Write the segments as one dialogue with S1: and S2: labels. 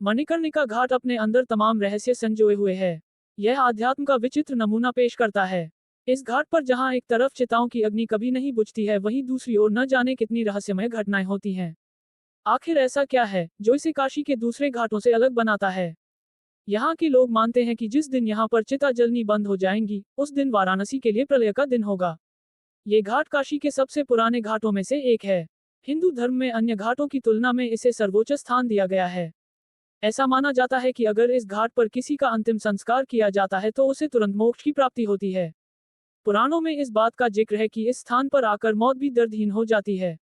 S1: मणिकर्णिका घाट अपने अंदर तमाम रहस्य संजोए हुए है। यह आध्यात्म का विचित्र नमूना पेश करता है। इस घाट पर जहां एक तरफ चिताओं की अग्नि कभी नहीं बुझती है, वहीं दूसरी ओर न जाने कितनी रहस्यमय घटनाएं होती हैं। आखिर ऐसा क्या है जो इसे काशी के दूसरे घाटों से अलग बनाता है? यहाँ के लोग मानते हैं कि जिस दिन यहाँ पर चिता जलनी बंद हो जाएंगी, उस दिन वाराणसी के लिए प्रलय का दिन होगा। ये घाट काशी के सबसे पुराने घाटों में से एक है। हिंदू धर्म में अन्य घाटों की तुलना में इसे सर्वोच्च स्थान दिया गया है। ऐसा माना जाता है कि अगर इस घाट पर किसी का अंतिम संस्कार किया जाता है तो उसे तुरंत मोक्ष की प्राप्ति होती है। पुराणों में इस बात का जिक्र है कि इस स्थान पर आकर मौत भी दर्दहीन हो जाती है।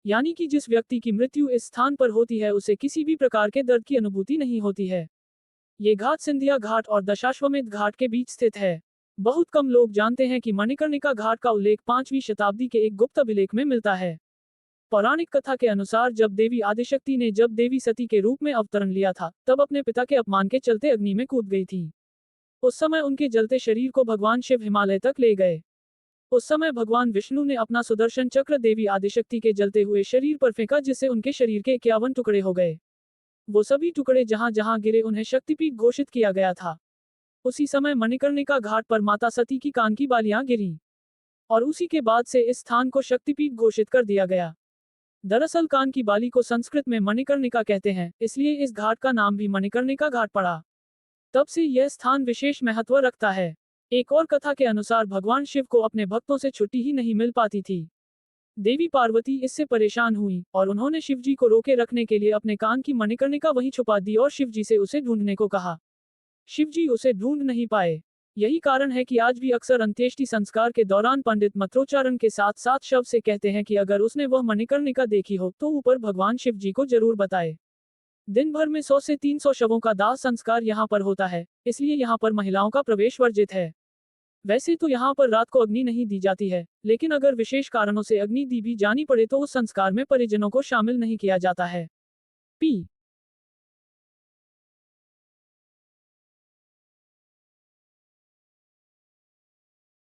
S1: यानी कि जिस व्यक्ति की मृत्यु इस स्थान पर होती है उसे किसी भी प्रकार के दर्द की अनुभूति नहीं होती है। ये घाट सिंधिया घाट और दशाश्वमेध घाट के बीच स्थित है। बहुत कम लोग जानते हैं कि मणिकर्णिका घाट का उल्लेख 5वीं शताब्दी के एक गुप्त अभिलेख में मिलता है। पौराणिक कथा के अनुसार जब देवी आदिशक्ति ने जब देवी सती के रूप में अवतरण लिया था, तब अपने पिता के अपमान के चलते अग्नि में कूद गई थी। उस समय उनके जलते शरीर को भगवान शिव हिमालय तक ले गए। उस समय भगवान विष्णु ने अपना सुदर्शन चक्र देवी आदिशक्ति के जलते हुए शरीर पर फेंका, जिससे उनके शरीर के 51 टुकड़े हो गए। वो सभी टुकड़े जहां जहां गिरे उन्हें शक्तिपीठ घोषित किया गया था। उसी समय मणिकर्णिका घाट पर माता सती की कान की बालियां गिरी और उसी के बाद से इस स्थान को शक्तिपीठ घोषित कर दिया गया। दरअसल कान की बाली को संस्कृत में मणिकर्णिका कहते हैं, इसलिए इस घाट का नाम भी मणिकर्णिका घाट पड़ा। तब से यह स्थान विशेष महत्व रखता है। एक और कथा के अनुसार भगवान शिव को अपने भक्तों से छुट्टी ही नहीं मिल पाती थी। देवी पार्वती इससे परेशान हुई और उन्होंने शिवजी को रोके रखने के लिए अपने कान की मणिकर्णिका वहीं छुपा दी और शिवजी से उसे ढूंढने को कहा। शिवजी उसे ढूंढ नहीं पाए। यही कारण है कि आज भी अक्सर अंत्येष्टि संस्कार के दौरान पंडित मंत्रोच्चारण के साथ साथ शव से कहते हैं कि अगर उसने वह मणिकर्णिका देखी हो तो ऊपर भगवान शिवजी को जरूर बताए। दिन भर में 100 से 300 शवों का दाह संस्कार यहाँ पर होता है, इसलिए यहाँ पर महिलाओं का प्रवेश वर्जित है। वैसे तो यहाँ पर रात को अग्नि नहीं दी जाती है, लेकिन अगर विशेष कारणों से अग्नि दी भी जानी पड़े तो उस संस्कार में परिजनों को शामिल नहीं किया जाता है। पी